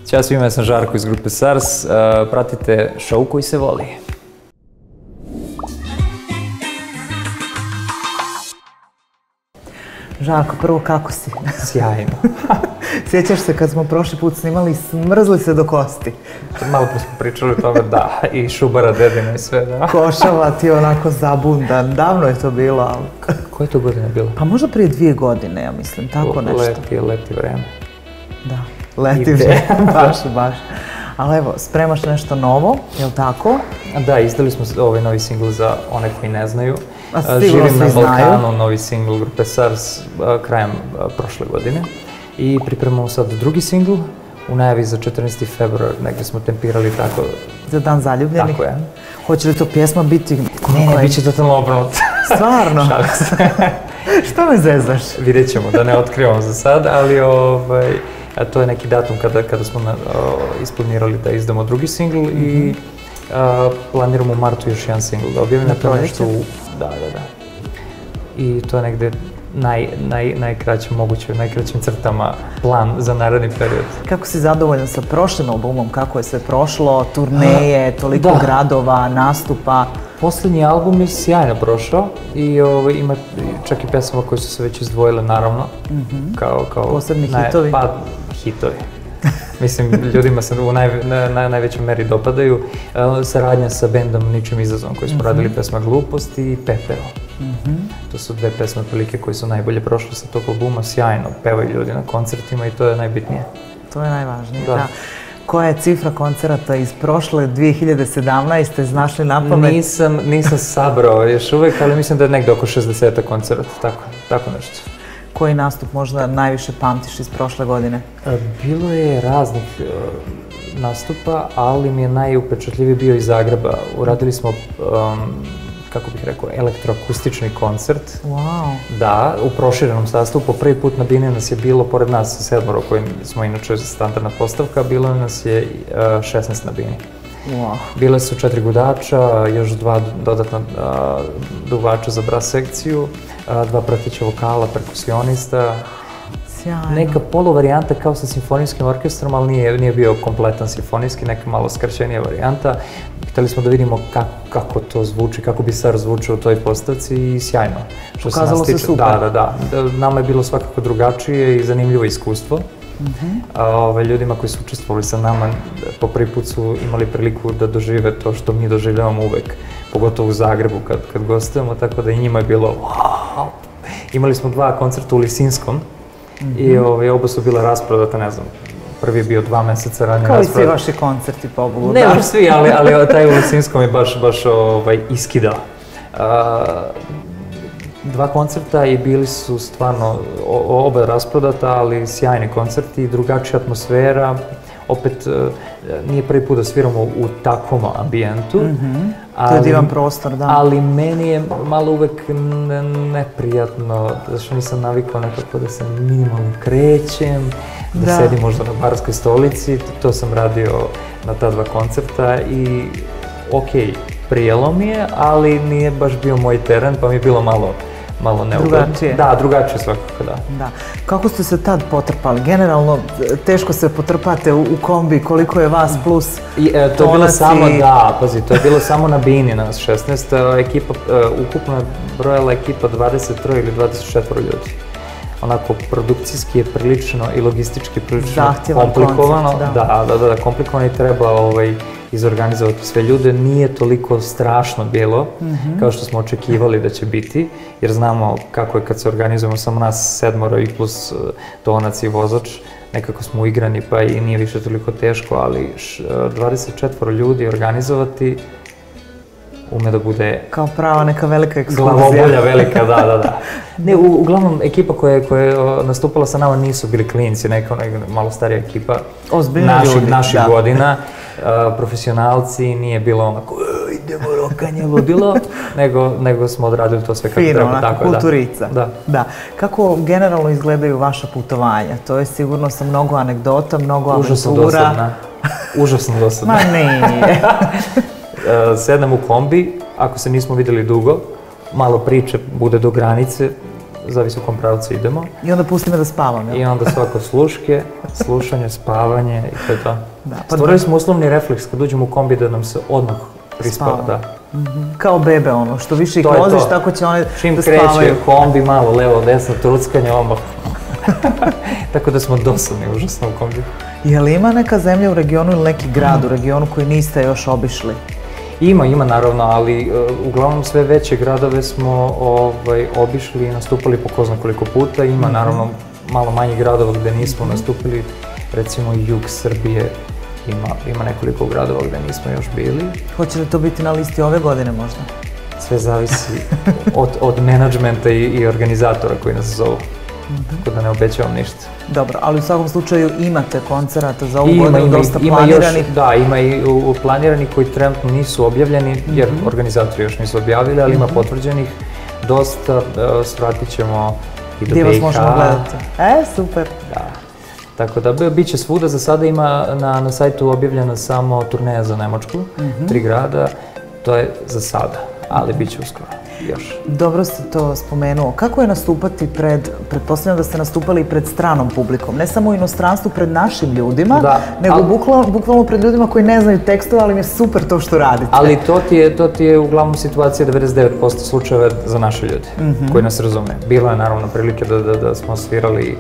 Ćao svima, ja sam Žarko iz grupe SARS. Pratite show koji se voli. Žarko, prvo kako si? Sjajno. Sjećaš se kad smo prošli put snimali, smrzli se do kosti. Malo pre smo pričali o tome, da, i šubara, dedina i sve, da. Košava ti onako zabundan, davno je to bilo, ali... Koje je to godine bilo? Pa možda prije 2 godine, ja mislim, tako nešto. Leti vreme. Da, leti vreme, baš. Ali evo, spremaš nešto novo, je li tako? Da, izdali smo ovaj novi singl za one koji ne znaju. Živim na Balkanu, novi singl grupe SARS krajem prošle godine. I pripremamo sad drugi singl, u najavi za 14. februar, negdje smo tempirali tako. Za dan zaljubljenih? Tako je. Hoće li to pjesma biti... Ne, bit će totalno obrnuto. Stvarno? Što me zezaš? Vidjet ćemo, da ne otkrivamo za sad, ali to je neki datum kada smo isplanirali da izdamo drugi singl i planiramo u martu još jedan singl da objavimo. Na proljeće? Da. I to je negde najkraćim moguće, najkraćim crtama plan za naredni period. Kako si zadovoljan sa prošlim albumom? Kako je sve prošlo? Turneje, toliko gradova, nastupa? Poslednji album je sjajno prošao i ima čak i pesama koje su se već izdvojile, naravno. Posebni hitovi? Pa, hitovi. Mislim, ljudima se u najvećoj meri dopadaju. Saradnja sa bendom Ničim izazom koji smo radili pesma Glupost i Pepeo. To su 2 pesme otprilike koje su najbolje prošle sa tog albuma, sjajno pevaju ljudi na koncertima i to je najbitnije. To je najvažnije, da. Koja je cifra koncerata iz prošle 2017. znaš li na pamet? Nisam sabrao još uvek, ali mislim da je negde oko 60 koncerata, tako nešto. Koji nastup možda najviše pamtiš iz prošle godine? Bilo je raznih nastupa, ali mi je najupečatljiviji bio iz Zagreba. Uradili smo, kako bih rekao, elektroakustični koncert. Wow. Da, u proširenom sastavu. Po prvi put na Bini nas je bilo, pored nas 7, koji smo inače standardna postavka, bilo nas je 16 na Bini. Wow. Bile su 4 gudača, još 2 dodatna duvača za bras sekciju, 2 prateća vokala, perkusionista. Sjajno. Neka poluvarijanta kao sa simfonijskim orkestrom, ali nije bio kompletan simfonijski, neka malo skraćenija varijanta. Hteli smo da vidimo kako to zvuči, kako bi SARS zvučao u toj postavci i sjajno. Pokazalo se super. Da. Nama je bilo svakako drugačije i zanimljivo iskustvo. Ljudima koji su učestvovali sa nama po prvi put su imali priliku da dožive to što mi doživljavamo uvek, pogotovo u Zagrebu kad gostujemo, tako da i njima je bilo wow. Imali smo 2 koncerta u Lisinskom i oba su bila rasprodata, ne znam, prvi je bio 2 meseca ranije rasprodat. Kao i svi vaši koncerti po Bogu, da? Ne baš svi, ali taj u Lisinskom je baš iskidao. 2 koncerta i bili su stvarno oba rasprodata, ali sjajni koncerti, drugačija atmosfera. Opet, nije prvi put da sviramo u takvom ambijentu. To je divan prostor, da. Ali meni je malo uvek neprijatno, zašto nisam navikao nekako da se minimalno krećem, da sedim možda na barskoj stolici. To sam radio na ta 2 koncerta i okej, prijelo mi je, ali nije baš bio moj teren, pa mi je bilo malo neugodno. Drugačije? Da, drugačije svakako, da. Kako ste se tad potrpali? Generalno, teško se potrpate u kombi, koliko je vas plus tonac i... To je bilo samo, da, pazi, to je bilo samo na Bini, nas 16, ukupno je brojala ekipa 23 ili 24 ljudi. Onako, produkcijski je prilično i logistički prilično komplikovano. Da, komplikovano i treba izorganizovati sve ljude. Nije toliko strašno bilo kao što smo očekivali da će biti, jer znamo kako je kad se organizujemo samo nas 7 i plus tonac i vozač. Nekako smo uigrani pa i nije više toliko teško, ali 24 ljudi organizovati ume da bude... Kao prava neka velika ekskluzija. Glavobolja velika, da. Ne, uglavnom, ekipa koja je nastupala sa nama nisu bili klinci, neka malo starija ekipa. Ozbiljni ljudi. Naših godina, profesionalci, nije bilo onako, idemo rokanje, ludilo, nego smo odradili to sve kako treba. Fino, onako, kulturica. Da. Kako generalno izgledaju vaša putovanja? To je sigurno sa mnogo anegdota, mnogo aventura. Užasno dosadna. Ma nije. Sednem u kombi, ako se nismo videli dugo, malo priče bude do granice, zavisi u kom pravcu idemo. I onda pusti me da spavam, I onda svako slušanje, spavanje i to je to. Stvorili smo uslovni refleks kad uđemo u kombi da nam se odmah prispava. Kao bebe što više ih voziš, tako će one da spavaju. Čim kreće kombi, malo levo, desno, truckanje, odmah. Tako da smo dosadni užasno u kombi. Je li ima neka zemlja u regionu ili neki grad u regionu koji niste još obišli? Ima naravno, ali uglavnom sve veće gradove smo obišli i nastupali po ko zna koliko puta. Ima naravno malo manjih gradova gde nismo nastupili, recimo jug Srbije, ima nekoliko gradova gde nismo još bili. Hoće li to biti na listi ove godine možda? Sve zavisi od menadžmenta i organizatora koji nas zovu. Tako da ne obećavam ništa. Dobro, ali u svakom slučaju imate koncerata za ovu godinu, dosta planiranih? Da, ima i planiranih koji trenutno nisu objavljeni, jer organizatori još nisu objavili, ali ima potvrđenih dosta. Svratit ćemo i do BiH. Gdje vas možemo gledati? Super. Da. Tako da, bit će svuda. Za sada ima na sajtu objavljena samo turneja za Nemačku, 3 grada. To je za sada, ali bit će uskoro. Još. Dobro ste to spomenuo. Kako je nastupati pretpostavljam da ste nastupali i pred stranom publikom, ne samo u inostranstvu, pred našim ljudima, nego bukvalno pred ljudima koji ne znaju tekstove, ali mi je super to što radite. Ali to ti je uglavnom situacija 99% slučajeva za naše ljude, koji nas razume. Bilo je naravno prilike da smo svirali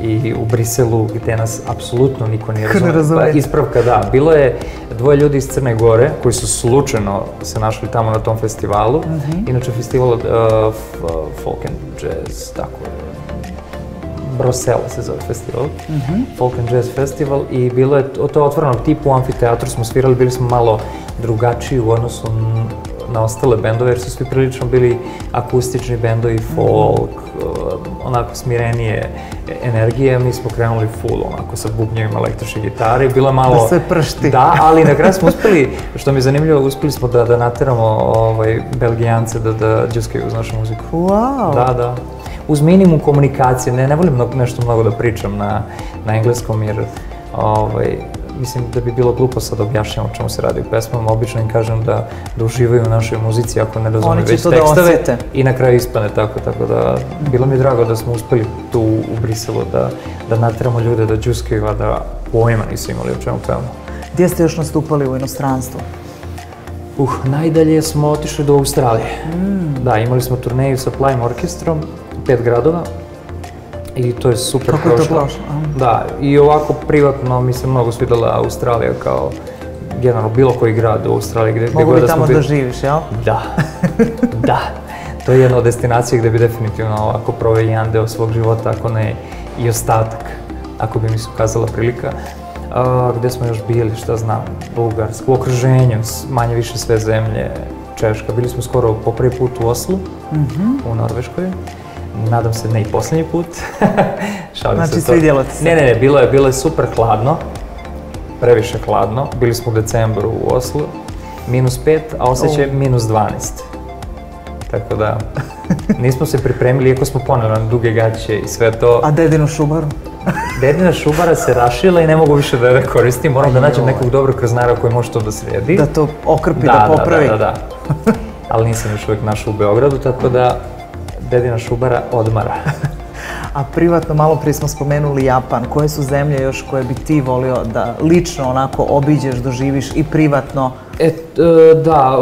i u Briselu, gde nas apsolutno niko nije razumio. Ispravka, da. Bilo je 2 ljudi iz Crne Gore koji su slučajno se našli tamo na tom festivalu. Inače, festival Folk and Jazz, tako je. Brosela se zove festival. Folk and Jazz festival. I bilo je to otvoreno tipu u amfiteatru smo svirali, bili smo malo drugačiji u odnosu na ostale bendove, jer su svi prilično bili akustični bendovi, folk, onako smirenije energije. Mi smo krenuli full, onako sa bubnjevima, električne gitare, bilo je malo... Da sve pršti. Da, ali na kraju smo uspeli, što mi je zanimljivo, uspeli smo da nateramo Belgijance da džuskaju uz našu muziku. Wow! Da. Uz minimum komunikacije, ne volim nešto mnogo da pričam na engleskom, jer mislim da bi bilo glupo sad objašnjamo o čemu se radi u pesmama. Obično im kažem da uživaju u našoj muzici ako ne razumiju već tekstove i na kraju ispane tako da bilo mi je drago da smo uspeli tu u Briselu da nateramo ljude da džuskaju, a da pojma nisu imali o čemu pevamo. Gdje ste još nastupali u inostranstvu? Najdalje smo otišli do Australije. Da, imali smo turneju sa Plime orkestrom, 5 gradova. I to je super prošlo. Kako je to prošlo? Da, i ovako privatno mi se mnogo svidela Australija kao generalno bilo koji grad u Australiji gdje mogu bi tamo da živiš, jel? Da. To je jedna od destinacija gdje bi definitivno ovako proveo jedan deo svog života, ako ne i ostatak, ako bi mi se ukazala prilika. Gdje smo još bili, šta znam, Bugarska, u okruženju, manje više sve zemlje, Češka. Bili smo skoro po prvi put u Oslu, u Norveškoj. Nadam se ne i posljednji put. Znači svidjelo ti se? Ne, bilo je super hladno, previše hladno. Bili smo u decembru u Oslu, -5, a osjećaj je -12. Tako da, nismo se pripremili, iako smo poneli na duge gaće i sve to. A dedinu šubaru? Dedina šubara se rašila i ne mogu više da je koristim. Moram da nađem nekog dobrog krznara koji može to da sredi. Da to okrpi, da popravi. Da. Ali nisam još uvijek našao u Beogradu, tako da dedina šubara odmara. A privatno, malo prije smo spomenuli Japan. Koje su zemlje još koje bi ti volio da lično onako obiđeš, doživiš i privatno? Da,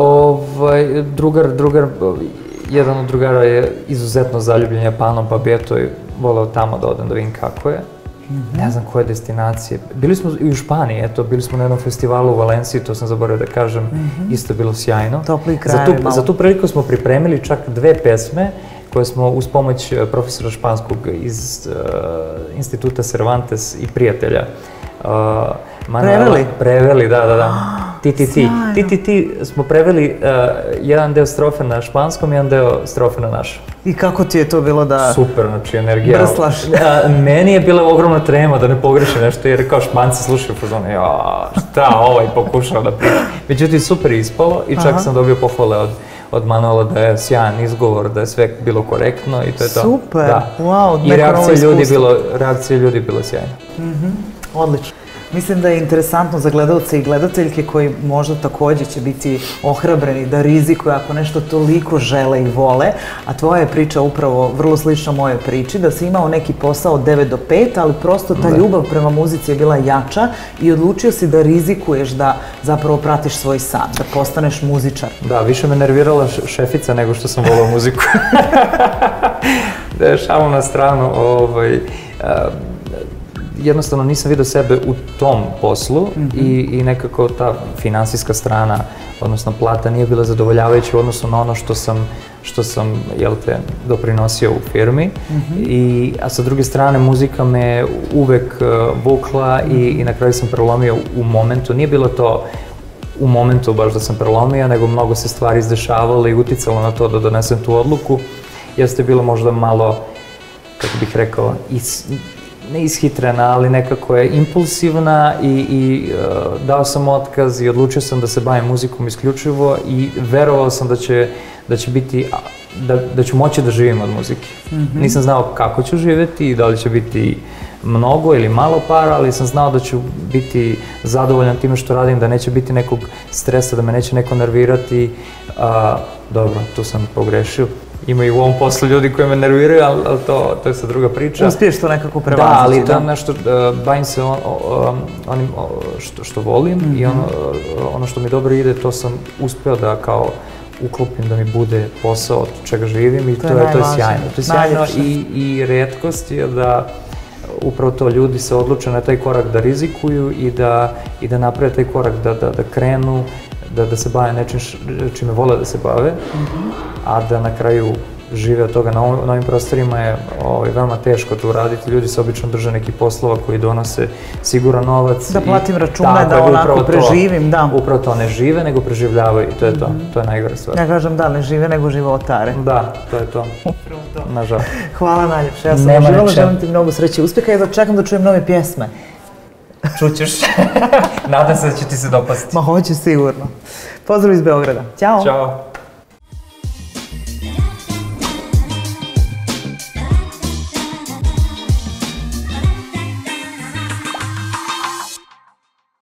jedan od drugara je izuzetno zaljubljen Japanom, pa bi eto voleo tamo da odem da vidim kako je. Ne znam koje destinacije. Bili smo i u Španiji, eto, bili smo na jednom festivalu u Valenciji, to sam zaboravio da kažem, isto je bilo sjajno. Topli krajevi malo. Za tu priliku smo pripremili čak 2 pesme koje smo uz pomoć profesora španskog iz instituta Cervantes i prijatelja preveli, da. Ti smo preveli jedan deo strofe na španskom, jedan deo strofe na našem. I kako ti je to bilo da super, znači energija. Brslaš? Meni je bila ogromna trema da ne pogrešim nešto, jer kao Španci slušaju fazonu, šta ovaj pokušao da priča. Međutim, super je ispalo i čak sam dobio pohvale od Manuela da je sjajan izgovor, da je sve bilo korektno i to je to. Super, wow, i reakcija ljudi je bila sjajna. Odlično. Mislim da je interesantno za gledalce i gledateljke koji možda takođe će biti ohrabreni da rizikuju ako nešto toliko žele i vole, a tvoja je priča upravo vrlo slična mojoj priči, da si imao neki posao od 9 do 5, ali prosto ta ljubav prema muzici je bila jača i odlučio si da rizikuješ da zapravo pratiš svoj san, da postaneš muzičar. Da, više me nervirala šefica nego što sam volao muziku. Šalu na stranu, jednostavno nisam vidio sebe u tom poslu i nekako ta finansijska strana, odnosno plata, nije bila zadovoljavajuća u odnosu na ono što sam doprinosio u firmi. A sa druge strane, muzika me uvek vukla i na kraju sam prelomio u momentu. Nije bilo to u momentu baš da sam prelomio, nego mnogo se stvari izdešavalo i uticalo na to da donesem tu odluku. Jeste bilo možda malo, kako bih rekao, ne ishitrena, ali nekako je impulsivna i dao sam otkaz i odlučio sam da se bavim muzikom isključivo i verovao sam da ću moći da živim od muzike. Nisam znao kako ću živjeti i da li će biti mnogo ili malo para, ali sam znao da ću biti zadovoljan time što radim, da neće biti nekog stresa, da me neće neko nervirati. Dobro, tu sam pogrešio. Ima i u ovom poslu ljudi koji me nerviraju, ali to je sad druga priča. Uspiješ to nekako prevazići, da? Ali to je nešto, bavim se onim što volim i ono što mi dobro ide, to sam uspeo da kao uklopim da mi bude posao od čega živim i to je sjajno. To je sjajno i retkost je da upravo to ljudi se odluče na taj korak da rizikuju i da naprave taj korak da krenu, da se bave nečim čime vole da se bave, a da na kraju žive od toga. Na ovim prostorima je veoma teško to uraditi. Ljudi se obično drže nekih poslova koji donose siguran novac. Da platim račune, da onako preživim, da. Upravo to, ne žive, nego preživljavaju i to je to. To je najgore stvar. Ja kažem da, ne žive, nego životare. Da, to je to. Upravo to. Nažal. Hvala najljepše. Ja sam uživala, želim ti mnogo sreće i uspeha i da čekam da čujem nove pjesme. Čućeš. Nadam se da će ti se dopasti. Ma hoće sigurno. Pozdrav iz Beograda. Ćao. Ćao.